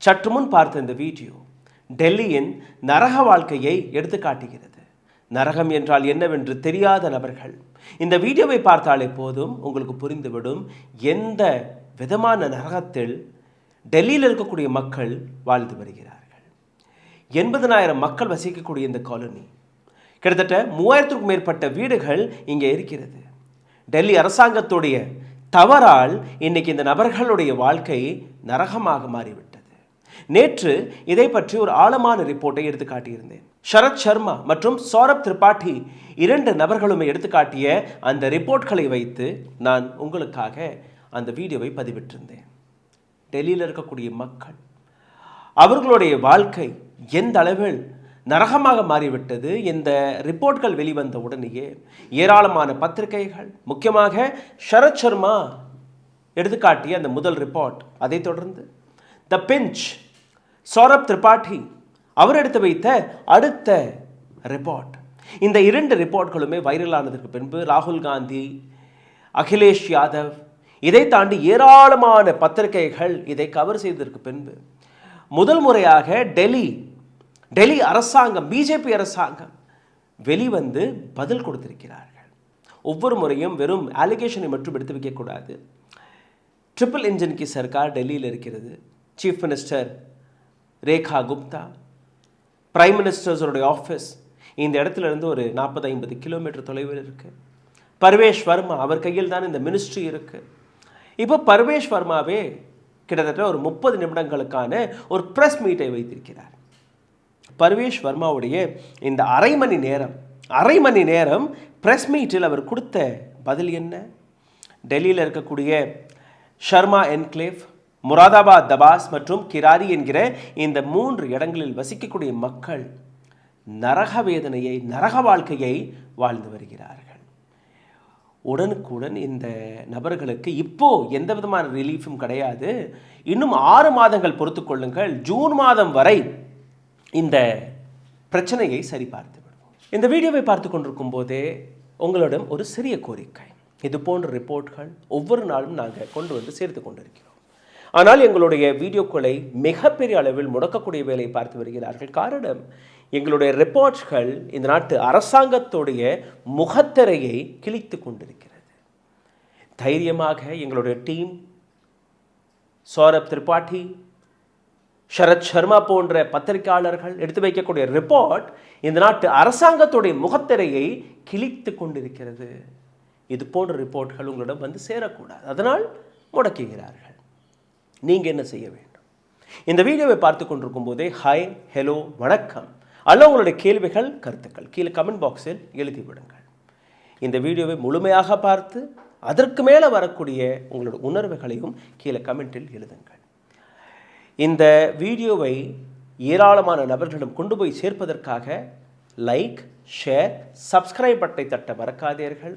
சற்று முன் பார்த்த இந்த வீடியோ டெல்லியின் நரக வாழ்க்கையை எடுத்து காட்டுகிறது. நரகம் என்றால் என்னவென்று தெரியாத நபர்கள் இந்த வீடியோவை பார்த்தாலே போதும் உங்களுக்கு புரிந்துவிடும் எந்த விதமான நரகத்தில் டெல்லியில் இருக்கக்கூடிய மக்கள் வாழ்ந்து வருகிறார்கள். 80,000 மக்கள் வசிக்கக்கூடிய இந்த காலனி, கிட்டத்தட்ட 3000க்கும் மேற்பட்ட வீடுகள் இங்கே இருக்கிறது. டெல்லி அரசாங்கத்துடைய தவறால் இன்னைக்கு இந்த நபர்களுடைய வாழ்க்கை நரகமாக மாறிவிட்டது. நேற்று இதை பற்றி ஒரு ஆழமான ரிப்போர்ட்டை எடுத்து காட்டியிருந்தேன். சரத் சர்மா மற்றும் சௌரப் திரிபாठी 2 நபர்களுமே எடுத்துக்காட்டிய அந்த ரிப்போர்ட்களை வைத்து நான் உங்களுக்காக அந்த வீடியோவை பதிவிட்டிருந்தேன். டெல்லியில் இருக்கக்கூடிய மக்கள் அவர்களுடைய வாழ்க்கை எந்த அளவில் நரகமாக மாறிவிட்டது. இந்த ரிப்போர்ட்கள் வெளிவந்த உடனேயே ஏராளமான பத்திரிகைகள், முக்கியமாக சரத் சர்மா எடுத்துக்காட்டிய அந்த முதல் ரிப்போர்ட், அதை தொடர்ந்து த பிஞ்ச் சௌரப் திரிபாठी அவர் எடுத்து வைத்த அடுத்த ரிப்போர்ட், இந்த 2 ரிப்போர்ட்களுமே வைரலானதற்கு பின்பு ராகுல் காந்தி, அகிலேஷ் யாதவ், இதை தாண்டி ஏராளமான பத்திரிகைகள் இதை கவர் செய்ததற்கு பின்பு முதல் முறையாக டெல்லி அரசாங்கம், பிஜேபி அரசாங்கம் வெளிவந்து பதில் கொடுத்திருக்கிறார்கள். ஒவ்வொரு முறையும் வெறும் அலிகேஷனை மட்டும் எடுத்து வைக்கக்கூடாது. ட்ரிபிள் இன்ஜின் கி சர்க்கார் டெல்லியில் இருக்கிறது. Chief minister Rekha Gupta, prime மினிஸ்டர்ஸோடைய ஆஃபீஸ் இந்த இடத்துல இருந்து ஒரு 40-50 கிலோமீட்டர் தொலைவில் இருக்குது. பர்வேஷ் வர்மா அவர் கையில் தான் இந்த மினிஸ்ட்ரி இருக்குது. இப்போ பர்வேஷ் வர்மாவே கிட்டத்தட்ட ஒரு 30 நிமிடங்களுக்கான ஒரு ப்ரெஸ் மீட்டை வைத்திருக்கிறார். பர்வேஷ் வர்மாவுடைய இந்த அரை மணி நேரம் ப்ரெஸ் மீட்டில் அவர் கொடுத்த பதில் என்ன? டெல்லியில் இருக்கக்கூடிய ஷர்மா என்க்ளேவ், முராதாபாத், தபாஸ் மற்றும் கிராரி என்கிற இந்த 3 இடங்களில் வசிக்கக்கூடிய மக்கள் நரக வேதனையை, நரக வாழ்க்கையை வாழ்ந்து வருகிறார்கள். உடனுக்குடன் இந்த நபர்களுக்கு இப்போ எந்த விதமான ரிலீஃபும் கிடையாது. இன்னும் 6 மாதங்கள் பொறுத்து கொள்ளுங்கள், ஜூன் மாதம் வரை இந்த பிரச்சனையை சரிபார்த்து விடுவோம். இந்த வீடியோவை பார்த்து கொண்டிருக்கும் போதே உங்களிடம் ஒரு சிறிய கோரிக்கை. இது போன்ற ரிப்போர்ட்கள் ஒவ்வொரு நாளும் நாங்கள் கொண்டு வந்து சேர்த்து கொண்டிருக்கிறோம். ஆனால் எங்களுடைய வீடியோக்களை மிகப்பெரிய அளவில் முடக்கக்கூடிய வேலையை பார்த்து வருகிறார்கள். காரணம், எங்களுடைய ரிப்போர்ட்கள் இந்த நாட்டு அரசாங்கத்துடைய முகத்திரையை கிழித்து கொண்டிருக்கிறது. தைரியமாக எங்களுடைய டீம், சௌரப் திரிபாठी, சரத் சர்மா போன்ற பத்திரிகையாளர்கள் எடுத்து வைக்கக்கூடிய ரிப்போர்ட் இந்த நாட்டு அரசாங்கத்துடைய முகத்திரையை கிழித்து கொண்டிருக்கிறது. இது போன்ற ரிப்போர்ட்கள் உங்களிடம் வந்து சேரக்கூடாது, அதனால் முடக்குகிறார்கள். நீங்கள் என்ன செய்ய வேண்டும்? இந்த வீடியோவை பார்த்து கொண்டிருக்கும் போதே ஹாய், ஹலோ, வணக்கம் அல்ல உங்களுடைய கேள்விகள், கருத்துக்கள் கீழே கமெண்ட் பாக்ஸில் எழுதி விடுங்கள். இந்த வீடியோவை முழுமையாக பார்த்து அதற்கு மேலே வரக்கூடிய உங்களோட உணர்வுகளையும் கீழே கமெண்டில் எழுதுங்கள். இந்த வீடியோவை ஏராளமான நபர்களிடம் கொண்டு போய் சேர்ப்பதற்காக லைக், ஷேர், சப்ஸ்கிரைப் பட்டனை தட்ட மறக்காதீர்கள்.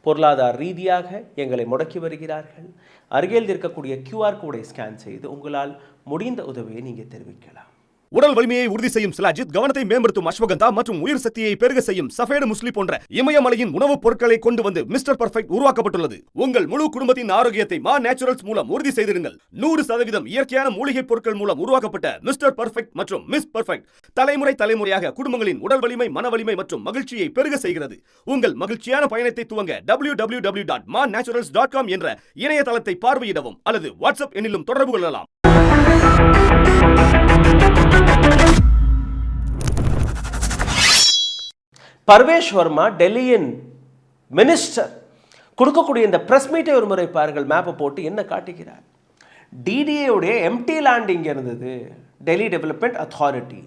பொருளாதார ரீதியாக எங்களை முடக்கி வருகிறார்கள். அருகில் இருக்கக்கூடிய QR கோடை ஸ்கேன் செய்து உங்களால் முடிந்த உதவியை நீங்கள் தெரிவிக்கலாம். உடல் வலிமையை உறுதி செய்யும் சிலாஜித், கவனத்தை மேம்படுத்தும் அஸ்வகந்தா மற்றும் உயிர் சக்தியை பெருக செய்யும் சஃபேடு முஸ்லி போன்ற இமயமலையின் உணவுப் பொருட்களை கொண்டு வந்து மிஸ்டர் பர்ஃபெக்ட் உருவாக்கப்பட்டுள்ளது. உங்கள் முழு குடும்பத்தின் ஆரோக்கியத்தை மா நேச்சுரல்ஸ் மூலம் உறுதி செய்திருங்கள். 100% இயற்கையான மூலிகை பொருட்கள் மூலம் உருவாக்கப்பட்ட மிஸ்டர் பர்ஃபெக்ட் மற்றும் மிஸ் பர்ஃபெக்ட் தலைமுறையாக குடும்பங்களின் உடல் வலிமை, மன வலிமை மற்றும் மகிழ்ச்சியை பெருக செய்கிறது. உங்கள் மகிழ்ச்சியான பயணத்தை துவங்க www.manaturals.com என்ற இணையதளத்தை பார்வையிடவும் அல்லது வாட்ஸ்அப் எண்ணிலும் தொடர்பு கொள்ளலாம். பர்வேஷ் வர்மா டெல்லியின் மினிஸ்டர் கொடுக்கக்கூடிய இந்த பிரஸ் மீட்டை ஒரு முறை பாருங்கள். மேப்பை போட்டு என்ன காட்டுகிறார்? டிடிஏவுடைய எம்டி லேண்ட் இங்கே இருந்தது, டெல்லி டெவலப்மெண்ட் அத்தாரிட்டி.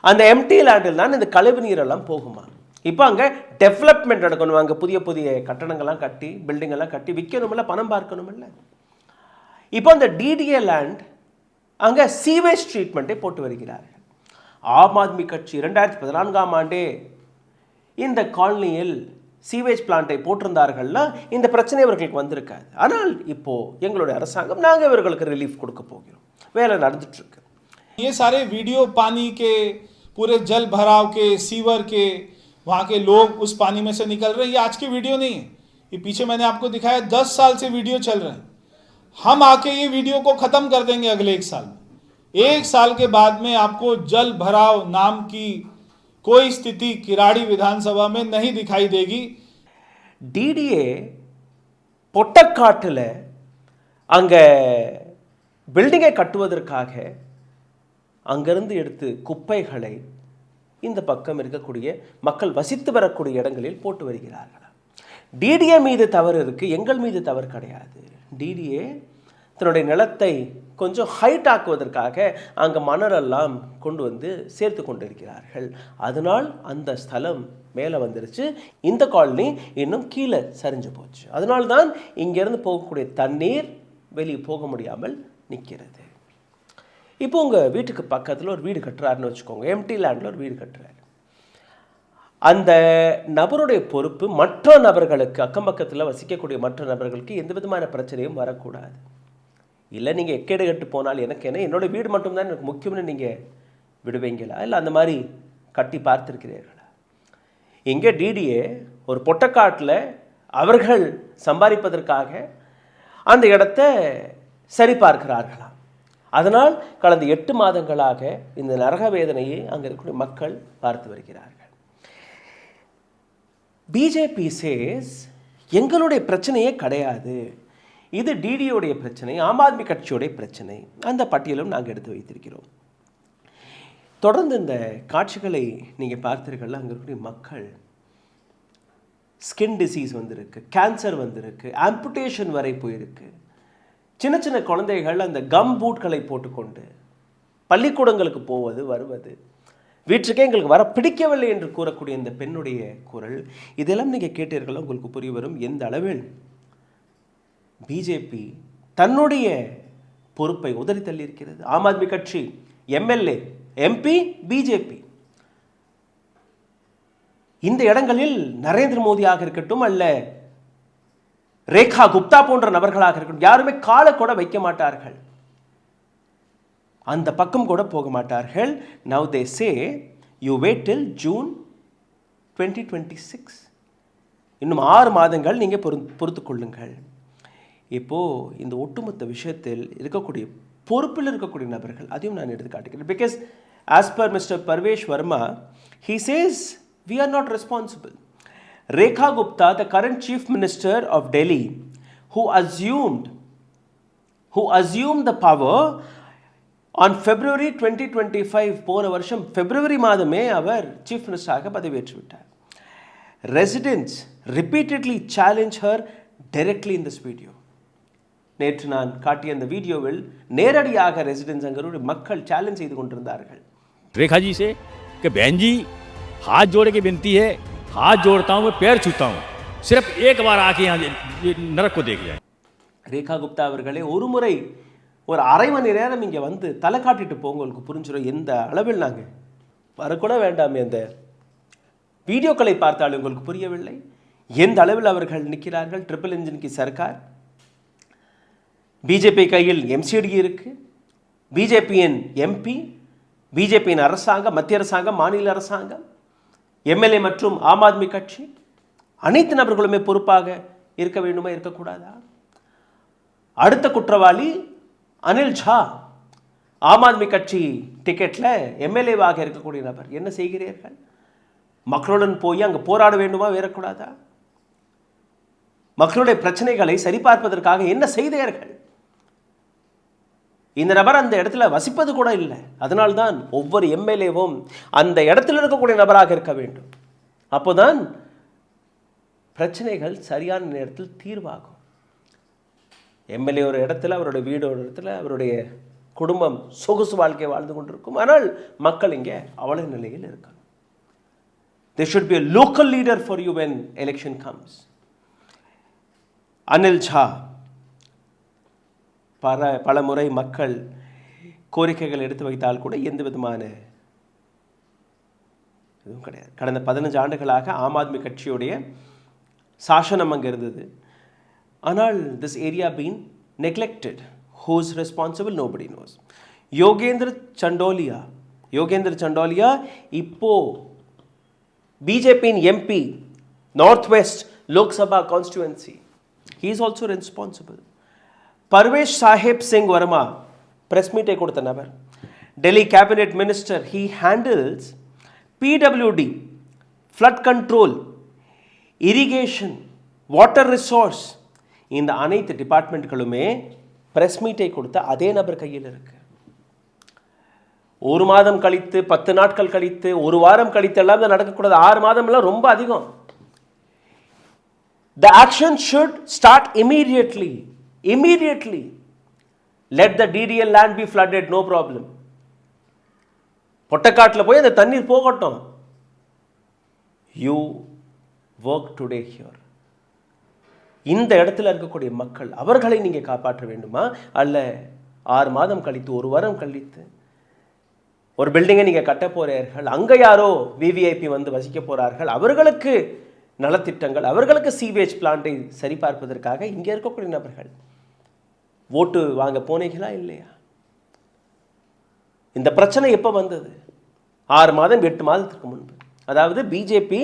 அந்த எம்டி லேண்டில் தான் இந்த கழிவு நீரெல்லாம் போகுமா. இப்போ அங்கே டெவலப்மெண்ட் நடக்கணும், அங்கே புதிய புதிய கட்டணங்கள்லாம் கட்டி பில்டிங்கெல்லாம் கட்டி விற்கணுமில்ல, பணம் பார்க்கணுமில்ல. இப்போ அந்த டிடிஏ லேண்ட் அங்கே சீவேஜ் ட்ரீட்மெண்ட்டை போட்டு வருகிறார்கள். ஆம் ஆத்மி கட்சி 2014ஆம் ஆண்டே இந்த காலனியில் சீவேஜ் பிளான்ட்டை போட்டிருந்தார்கள்னா இந்த பிரச்சனை இவர்களுக்கு வந்திருக்காது. ஆனால் இப்போ எங்களுடைய அரசாங்கம் நாங்கள் இவர்களுக்கு ரிலீஃப் கொடுக்க போகிறோம், வேலை நடந்துட்டு இருக்கு. ये सारे वीडियो पानी के, पूरे जल भराव के, सीवर के, वहाँ के लोग उस पानी में से निकल रहे हैं, ये आज की वीडियो नहीं है. ये पीछे मैंने आपको दिखाया 10 साल से वीडियो चल रहे हैं. हम आके ये वीडियो को खत्म कर देंगे अगले 1 साल में. 1 साल के बाद में आपको जल भराव नाम की कोई स्थिति किराड़ी विधानसभा में नहीं दिखाई देगी. டிடிஏ பொட்டக்காட்டில் அங்கே பில்டிங்கை கட்டுவதற்காக அங்கிருந்து எடுத்து குப்பைகளை இந்த பக்கம் இருக்கக்கூடிய மக்கள் வசித்து வரக்கூடிய இடங்களில் போட்டு வருகிறார்கள். டிடிஏ மீது தவறு இருக்குது, எங்கள் மீது தவறு கிடையாது. டிடிஏ தன்னுடைய நிலத்தை கொஞ்சம் ஹைட் ஆக்குவதற்காக அங்கே மணலெல்லாம் கொண்டு வந்து சேர்த்து கொண்டு இருக்கிறார்கள். அதனால் அந்த ஸ்தலம் மேலே வந்துருச்சு, இந்த காலனி இன்னும் கீழே சரிஞ்சு போச்சு. அதனால்தான் இங்கேருந்து போகக்கூடிய தண்ணீர் வெளியே போக முடியாமல் நிற்கிறது. இப்போ உங்கள் வீட்டுக்கு பக்கத்தில் ஒரு வீடு கட்டுறாருன்னு வச்சுக்கோங்க, எம்டி லேண்டில் ஒரு வீடு கட்டுறாரு. அந்த நபருடைய பொறுப்பு மற்ற நபர்களுக்கு, அக்கம் பக்கத்தில் வசிக்கக்கூடிய மற்ற நபர்களுக்கு எந்த விதமான பிரச்சனையும் வரக்கூடாது. இல்லை நீங்கள் எக்கேடு கட்டு போனால் எனக்கு என்ன, என்னோடய வீடு மட்டும்தான் எனக்கு முக்கியம்னு நீங்கள் விடுவீங்களா? இல்லை அந்த மாதிரி கட்டி பார்த்துருக்கிறீர்களா? இங்கே டிடிஏ ஒரு பொட்டக்காட்டில் அவர்கள் சம்பாதிப்பதற்காக அந்த இடத்த சரி பார்க்கிறார்களாம். அதனால் கடந்த 8 மாதங்களாக இந்த நரக வேதனையை அங்கே இருக்கக்கூடிய மக்கள் பார்த்து வருகிறார்கள். பிஜேபி சேஸ் எங்களுடைய பிரச்சனையே கிடையாது, இது டிடியோடைய பிரச்சனை, ஆம் ஆத்மி கட்சியோடைய பிரச்சனை. அந்த பட்டியலும் நாங்கள் எடுத்து வைத்திருக்கிறோம். தொடர்ந்து இந்த காட்சிகளை நீங்கள் பார்த்தீர்கள். அங்கே இருக்கக்கூடிய மக்கள் ஸ்கின் டிசீஸ் வந்திருக்கு, கேன்சர் வந்திருக்கு, ஆம்புடேஷன் வரை போயிருக்கு. சின்ன சின்ன குழந்தைகள் அந்த கம் பூட்களை போட்டுக்கொண்டு பள்ளிக்கூடங்களுக்கு போவது வருவது, வீட்டுக்கே எங்களுக்கு வர பிடிக்கவில்லை என்று கூறக்கூடிய இந்த பெண்ணுடைய குரல், இதெல்லாம் நீங்கள் கேட்டீர்கள், உங்களுக்கு புரிய வரும் எந்த அளவில் பிஜேபி தன்னுடைய பொறுப்பை உதறி தள்ளி இருக்கிறது. ஆம் ஆத்மி கட்சி எம்எல்ஏ, எம்பி, பிஜேபி இந்த இடங்களில் நரேந்திர மோடியாக இருக்கட்டும், அல்ல ரேகா குப்தா போன்ற நபர்களாக இருக்கட்டும், யாருமே காலை கூட வைக்க மாட்டார்கள், அந்த பக்கம் கூட போக மாட்டார்கள். Now they say you wait till June 2026, இன்னும் 6 மாதங்கள் நீங்கள் பொறுத்து கொள்ளுங்கள். இப்போது இந்த ஒட்டுமொத்த விஷயத்தில் இருக்கக்கூடிய பொறுப்பில் இருக்கக்கூடிய நபர்கள் அதையும் நான் எடுத்து காட்டுகிறேன். Because as per mister Parvesh Verma, he says we are not responsible. Rekha Gupta, the current chief minister of Delhi, who assumed the power on February 2025, போன வருஷம் பிப்ரவரி மாதமே அவர் சீஃப் மினிஸ்டராக பதவியேற்று விட்டார். Residents repeatedly challenge her directly in this video. நேற்று நான் காட்டிய அந்த வீடியோவில் நேரடியாக ரெசிடென்ட்ஸ் அங்கே மக்கள் சேலஞ்ச் செய்து கொண்டிருந்தார்கள். रेखा जी से कि बहन जी हाथ जोड़ के विनती है, हाथ जोड़ता हूँ, पैर छूता हूँ, सिर्फ एक बार आके यहाँ नरक को देख जाए. ரேகா குப்தா அவர்களே, ஒரு முறை ஒரு அரை மணி நேரம் இங்கே வந்து தலை காட்டிட்டு போங்க, உங்களுக்கு புரிஞ்சிடும் எந்த அளவில் நாங்கள் வரக்கூட வேண்டாமே. அந்த வீடியோக்களை பார்த்தாலும் உங்களுக்கு புரியவில்லை எந்த அளவில் அவர்கள் நிற்கிறார்கள். ட்ரிபிள் இன்ஜின் கி சர்க்கார், பிஜேபி கையில் எம்சிடி இருக்குது, பிஜேபியின் எம்பி பிஜேபியின் அரசாங்கம், மத்திய அரசாங்கம், மாநில அரசாங்கம், எம்எல்ஏ மற்றும் ஆம் ஆத்மி கட்சி அனைத்து நபர்களுமே பொறுப்பாக இருக்க வேண்டுமா, இருக்கக்கூடாதா? அடுத்த குற்றவாளி அனில் ஜா, ஆம் ஆத்மி கட்சி டிக்கெட்டில் எம்எல்ஏவாக இருக்கக்கூடிய நபர். என்ன செய்கிறீர்கள்? மக்களுடன் போய் அங்கே போராட வேண்டுமா, வேறக்கூடாதா? மக்களுடைய பிரச்சனைகளை சரிபார்ப்பதற்காக என்ன செய்தீர்கள்? இந்த நபர் அந்த இடத்துல வசிப்பது கூட இல்லை. அதனால்தான் ஒவ்வொரு எம்எல்ஏவும் அந்த இடத்தில் இருக்கக்கூடிய நபராக இருக்க வேண்டும். அப்போதான் பிரச்சனைகள் சரியான நேரத்தில் தீர்வாகும். எம்எல்ஏ ஒரு இடத்துல, அவருடைய வீடு ஒரு இடத்துல, அவருடைய குடும்பம் சொகுசு வாழ்க்கை வாழ்ந்து கொண்டிருக்கும். ஆனால் மக்கள் இங்கே அவல நிலையில் இருக்கணும். There should be a local leader for you when election comes. Anil ஜா பல முறை மக்கள் கோரிக்கைகள் எடுத்து வைத்தால் கூட எந்த விதமான இதுவும் கிடையாது. கடந்த 15 ஆண்டுகளாக ஆம் ஆத்மி கட்சியுடைய சாசனம் அங்கே இருந்தது. ஆனால் this area been neglected. Who's responsible? Nobody knows. Yogendra Chandolia இப்போ பிஜேபியின் MP, north west Lok Sabha constituency. He is also responsible. Parvesh Sahib Singh Verma, press மீட்டை கொடுத்த நபர், Delhi cabinet minister. he handles PWD, flood control, irrigation, water resource. இந்த அனைத்து டிபார்ட்மெண்ட்களுமே பிரஸ் மீட்டை கொடுத்த அதே நபர் கையில் இருக்கு. ஒரு மாதம் கழித்து, 10 நாட்கள் கழித்து, ஒரு வாரம் கழித்து எல்லாம் நடக்கக்கூடாது. 6 மாதம் எல்லாம் ரொம்ப அதிகம். The action should start immediately. Let the DDL land be flooded, no problem. பொட்டக்காட்டில் போய் அந்த தண்ணீர் போகட்டும். You work today here. இந்த இடத்துல இருக்கக்கூடிய மக்கள், அவர்களை நீங்கள் காப்பாற்ற வேண்டுமா, அல்ல 6 மாதம் கழித்து, ஒரு வாரம் கழித்து ஒரு பில்டிங்கை நீங்கள் கட்ட போறீர்கள், அங்கே யாரோ விவிஐபி வந்து வசிக்க போகிறார்கள், அவர்களுக்கு நலத்திட்டங்கள், அவர்களுக்கு சீவேஜ் பிளான்ட்டை சரிபார்ப்பதற்காக இங்கே இருக்கக்கூடிய நபர்கள் ஓட்டு வாங்க போனீங்களா இல்லையா? இந்த பிரச்சனை எப்போ வந்தது? 6 மாதம் 8 மாதத்துக்கு முன்பு. அதாவது பிஜேபி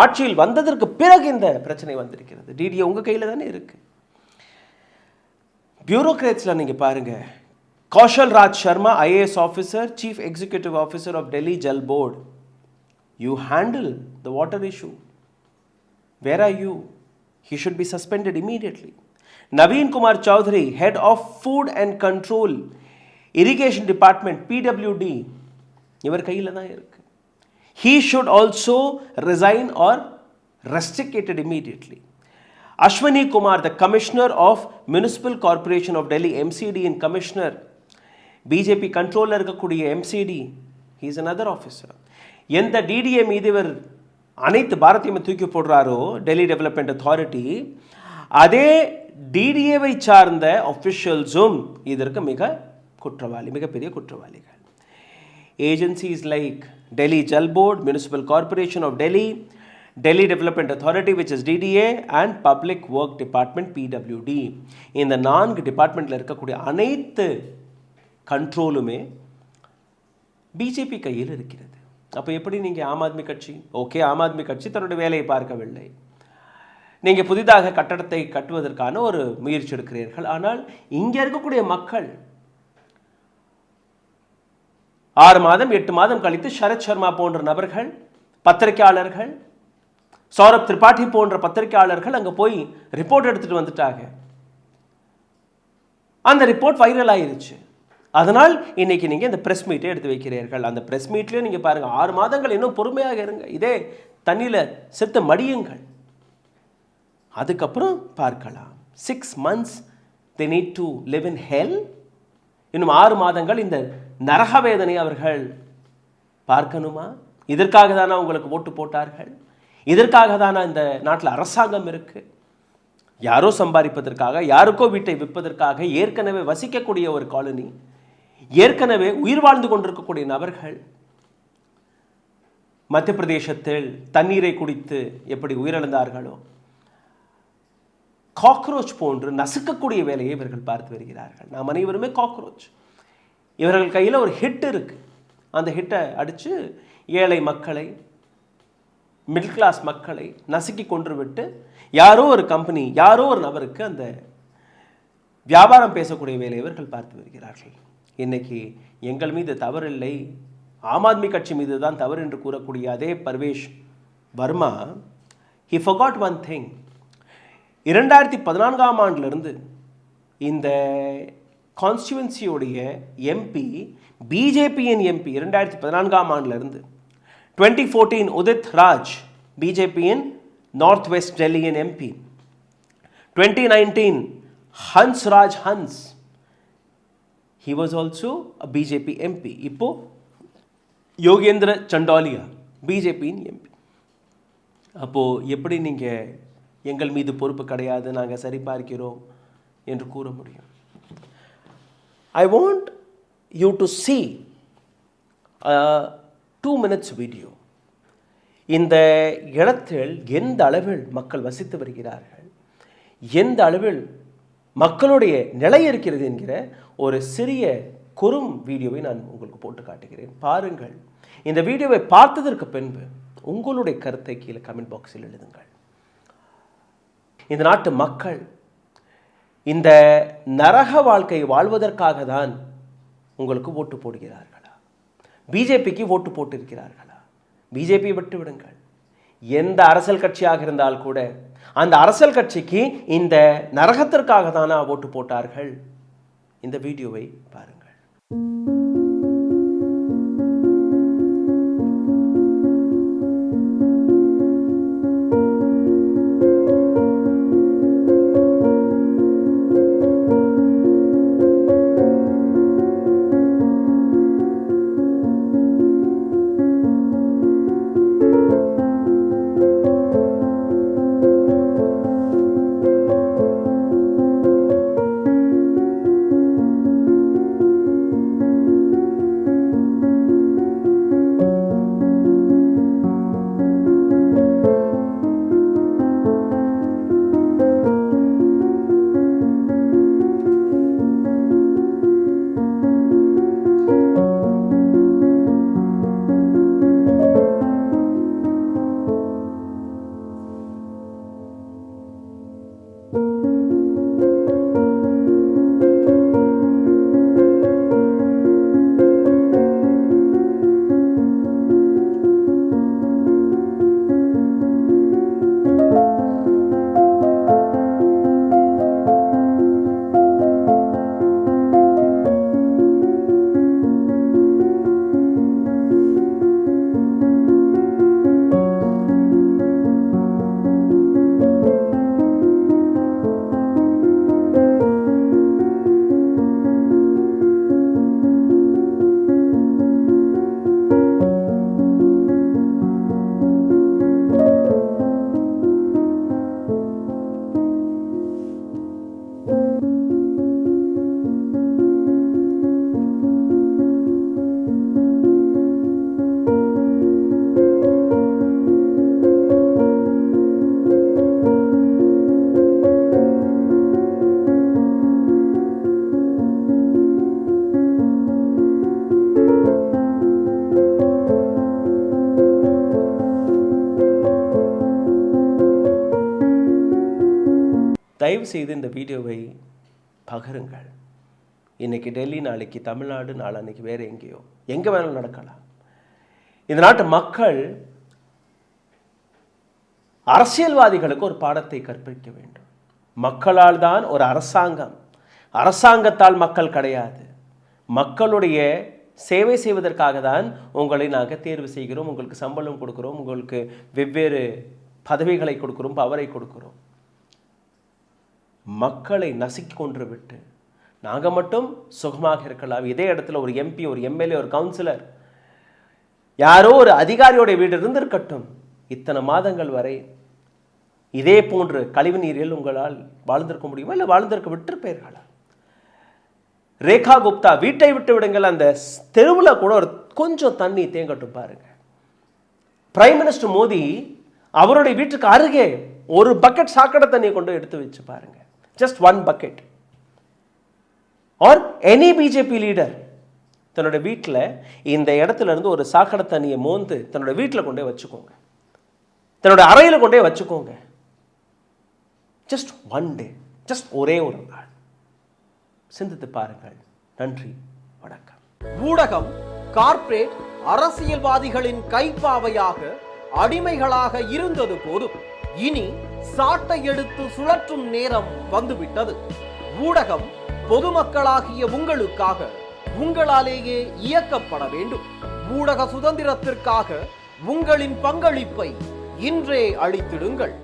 ஆட்சியில் வந்ததற்கு பிறகு இந்த பிரச்சனை வந்திருக்கிறது. டிடிஏ உங்கள் கையில் தானே இருக்கு. பியூரோக்ராட்ஸில் நீங்கள் பாருங்க. Kaushal Raj Sharma, IAS officer, chief executive officer of Delhi Jal board. You handle the water issue. Where are you? He should be suspended immediately. Naveen Kumar Chaudhary, head of food and control, irrigation department, PWD. இவர் கையில் தான் இருக்கு. He should also resign or rusticated immediately. Ashwani Kumar, the commissioner of Municipal Corporation of Delhi, MCD in commissioner, BJP controller இருக்கக்கூடிய MCD, he is another officer. எந்த DDA மீது இவர் அனைத்து பாரதியமை தூக்கி போடுறாரோ, டெல்லி டெவலப்மெண்ட் அத்தாரிட்டி, அதே டிடிஏவை சார்ந்த ஆஃபிஷியல்ஸும் இதற்கு மிகப்பெரிய குற்றவாளிகள். Agencies like Delhi Jal board, municipal corporation of Delhi, Delhi development authority which is DDA and public work department PWD. இந்த 4 டிபார்ட்மெண்ட்டில் இருக்கக்கூடிய அனைத்து கண்ட்ரோலுமே பிஜேபி கையில் இருக்கிறது. அப்போ எப்படி நீங்கள் ஆம் ஆத்மி கட்சி, ஓகே, ஆம் ஆத்மி கட்சி தன்னுடைய வேலையை பார்க்கவில்லை, நீங்கள் புதிதாக கட்டடத்தை கட்டுவதற்கான ஒரு முயற்சி எடுக்கிறீர்கள். ஆனால் இங்கே இருக்கக்கூடிய மக்கள் 6 மாதம் 8 மாதம் கழித்து சரத் சர்மா போன்ற நபர்கள், பத்திரிகையாளர்கள், சௌரப் திரிபாठी போன்ற பத்திரிகையாளர்கள் அங்கே போய் ரிப்போர்ட் எடுத்துட்டு வந்துட்டாங்க. அந்த ரிப்போர்ட் வைரல் ஆயிருச்சு. அதனால் இன்னைக்கு நீங்கள் இந்த ப்ரெஸ் மீட்டை எடுத்து வைக்கிறீர்கள். அந்த ப்ரெஸ் மீட்லேயும் நீங்கள் பாருங்கள், 6 மாதங்கள் இன்னும் பொறுமையாக இருங்க, இதே தண்ணியில் செத்து மடியுங்கள், அதுக்கப்புறம் பார்க்கலாம். 6 months they need to live in hell. இன்னும் 6 மாதங்கள் இந்த நரக வேதனை அவர்கள் பார்க்கணுமா? இதற்காக தானே உங்களுக்கு ஓட்டு போட்டார்கள்? இதற்காக தானே இந்த நாட்டில் அரசாங்கம் இருக்கு? யாரோ சம்பாதிப்பதற்காக, யாருக்கோ வீட்டை விற்பதற்காக, ஏற்கனவே வசிக்கக்கூடிய ஒரு காலனி, ஏற்கனவே உயிர் வாழ்ந்து கொண்டிருக்கக்கூடிய நபர்கள் மத்திய பிரதேசத்தில் தண்ணீரை குடித்து எப்படி உயிரிழந்தார்களோ, காக்ரோச் போன்று நசுக்கக்கூடிய வேலையை இவர்கள் பார்த்து வருகிறார்கள். நாம் அனைவருமே காக்ரோச். இவர்கள் கையில் ஒரு ஹிட் இருக்கு. அந்த ஹிட்டை அடித்து ஏழை மக்களை, மிடில் கிளாஸ் மக்களை நசுக்கி கொன்று விட்டு யாரோ ஒரு கம்பெனி, யாரோ ஒரு நபருக்கு அந்த வியாபாரம் பேசக்கூடிய வேலை இவர்கள் பார்த்து வருகிறார்கள். இன்னைக்கு எங்கள் மீது தவறில்லை, ஆம் ஆத்மி கட்சி மீது தான் தவறு என்று கூறக்கூடிய அதே Parvesh Verma, he forgot one thing. 2014ஆம் ஆண்டிலிருந்து இந்த கான்ஸ்டியூவன்சியோடைய எம்பி, பிஜேபியின் எம்பி 2014ஆம் ஆண்டிலிருந்து 2014 உதித் ராஜ், பிஜேபியின் நார்த் வெஸ்ட் டெல்லியின் MP, 2019 Hans Raj Hans, he was also a BJP MP. இப்போ யோகேந்திர சண்டாலியா பிஜேபியின் எம்பி. அப்போது எப்படி நீங்கள் எங்கள் மீது பொறுப்பு கிடையாது, நாங்கள் சரிபார்க்கிறோம் என்று கூற முடியும்? I want you to see a 2 minutes video. இந்த இடத்தில் எந்த அளவில் மக்கள் வசித்து வருகிறார்கள், எந்த அளவில் மக்களுடைய நிலை இருக்கிறது என்கிற ஒரு சிறிய குறும் வீடியோவை நான் உங்களுக்கு போட்டு காட்டுகிறேன். பாருங்கள். இந்த வீடியோவை பார்த்ததற்கு பின்பு உங்களுடைய கருத்தை கீழே கமெண்ட் பாக்ஸில் எழுதுங்கள். இந்த நாட்டு மக்கள் இந்த நரக வாழ்க்கை வாழ்வதற்காக தான் உங்களுக்கு ஓட்டு போடுகிறார்களா? பிஜேபிக்கு ஓட்டு போட்டிருக்கிறார்களா? பிஜேபி விட்டு விடுங்கள். எந்த அரசியல் கட்சியாக இருந்தால் கூட அந்த அரசியல் கட்சிக்கு இந்த நரகத்திற்காக தானா ஓட்டு போட்டார்கள்? இந்த வீடியோவை பாருங்கள். தயவு செய்து இந்த வீடியோவை பகிருங்கள். இன்றைக்கி டெல்லி, நாளைக்கு தமிழ்நாடு, நாளன்னைக்கு வேறு எங்கேயோ, எங்கே வேணாலும் நடக்கலாம். இந்த நாட்டு மக்கள் அரசியல்வாதிகளுக்கு ஒரு பாடத்தை கற்பிக்க வேண்டும். மக்களால் தான் ஒரு அரசாங்கம், அரசாங்கத்தால் மக்கள் கிடையாது. மக்களுடைய சேவை செய்வதற்காக தான் உங்களை நாங்கள் தேர்வு செய்கிறோம், உங்களுக்கு சம்பளம் கொடுக்குறோம், உங்களுக்கு வெவ்வேறு பதவிகளை கொடுக்குறோம், பவரை கொடுக்குறோம். மக்களை நசுக்கி கொன்று விட்டு நாங்கள் மட்டும் சுகமாக இருக்கலாம். இதே இடத்துல ஒரு எம்பி, ஒரு எம்எல்ஏ, ஒரு கவுன்சிலர், யாரோ ஒரு அதிகாரியோடைய வீடு இருந்திருக்கட்டும், இத்தனை மாதங்கள் வரை இதே போன்று கழிவு நீரில் உங்களால் வாழ்ந்திருக்க முடியுமா? இல்லை வாழ்ந்திருக்க விட்டுருப்பீர்களா? ரேகா குப்தா, வீட்டை விட்டு விடுங்கள், அந்த தெருவில் கூட ஒரு கொஞ்சம் தண்ணி தேங்கட்டும் பாருங்க. பிரைம் மினிஸ்டர் மோடி அவருடைய வீட்டுக்கு அருகே ஒரு பக்கெட் சாக்கடை தண்ணியை கொண்டு எடுத்து வச்சு பாருங்க. just one bucket. Or any BJP leader, தன்னோட வீட்டில் இந்த இடத்துல இருந்து ஒரு சாக்கடை தண்ணியை மோந்து தன்னோட வீட்டில் கொண்டே வச்சுக்கோங்க, தன்னோட அறையில் கொண்டே வச்சுக்கோங்க. ஜஸ்ட் ஒன் டே, ஜஸ்ட் ஒரே ஒரு நாள் சிந்தித்து பாருங்கள். நன்றி, வணக்கம். ஊடகம் கார்ப்பரேட் அரசியல்வாதிகளின் கைப்பாவையாக அடிமைகளாக இருந்தது போதும். இனி சாட்டை எடுத்து சுழற்றும் நேரம் வந்துவிட்டது. ஊடகம் பொதுமக்களாகிய உங்களுக்காக, உங்களாலேயே இயக்கப்பட வேண்டும். ஊடக சுதந்திரத்திற்காக உங்களின் பங்களிப்பை இன்றே அளித்திடுங்கள்.